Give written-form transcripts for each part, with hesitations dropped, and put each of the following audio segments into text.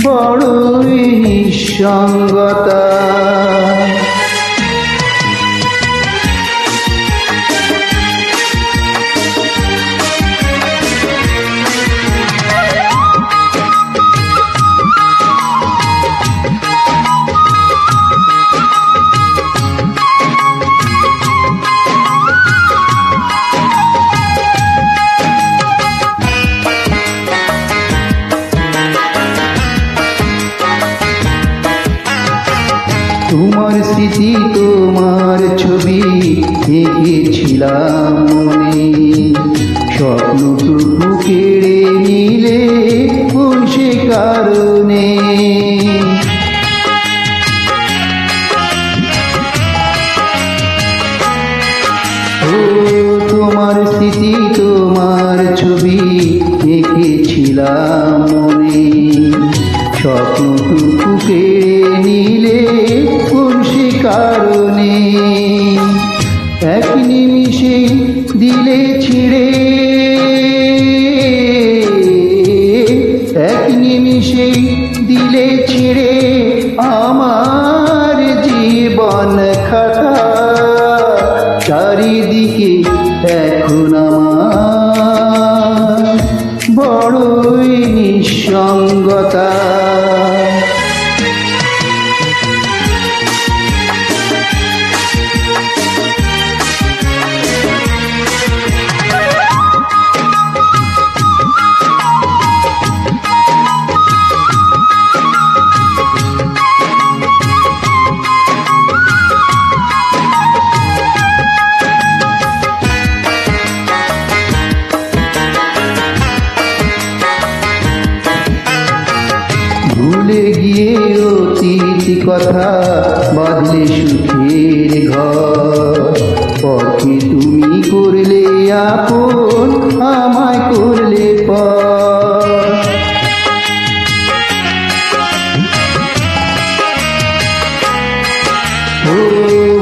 বড়ই নিঃসঙ্গতা। তোমার স্মৃতি তোমার ছবি এঁকেছিলাম মনে, স্বপ্নটুকু কেড়ে নিলে কোন সে কারণে। ও তোমার স্মৃতি তোমার ছবি এঁকেছিলাম মনে, স্বপ্নটুকু কেড়ে নিলে কোন সে কারণে। এক নিমিষে দিলে ছিঁড়ে, এক নিমিষে দিলে ছিঁড়ে আমার জীবন খাতা। চারিদিকে এখন আমার বড়ই নিঃসঙ্গতা। ভুলে গিয়ে অতীত কথা বাঁধলে সুখের ঘর, পথে তুমি করলে আপন আমায় করলে পর। ও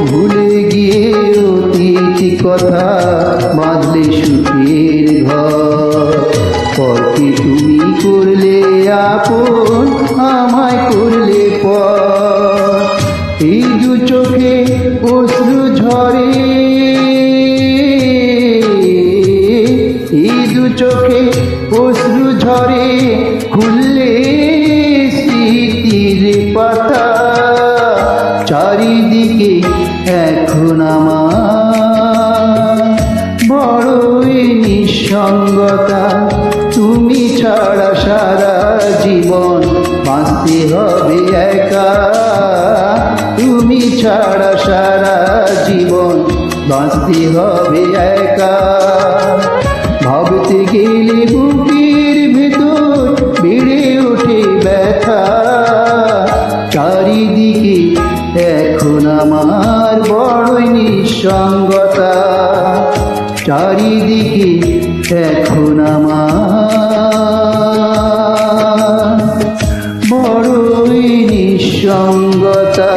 ভুলে গিয়ে অতীত কথা বাঁধলে সুখের ঘর, পথে তুমি করলে আপন আমায় করলে পর। এই দু চোখে অশ্রু ঝরে, এই দু চোখে অশ্রু ঝরে, খুললে স্মৃতির পাতা। চারিদিকে এখন আমার বড়ই নিঃসঙ্গতা। তুমি ছাড়া সারা জীবন বাঁচতে হবে একা, তুমি ছাড়া সারা জীবন বাঁচতে হবে একা। ভাবতে গেলে বুকের ভেতর বেড়ে ওঠে ব্যথা। চারিদিকে এখন আমার বড়ই নিঃসঙ্গতা। চারিদিকে এখন আমার বড়ই নিঃসঙ্গতা।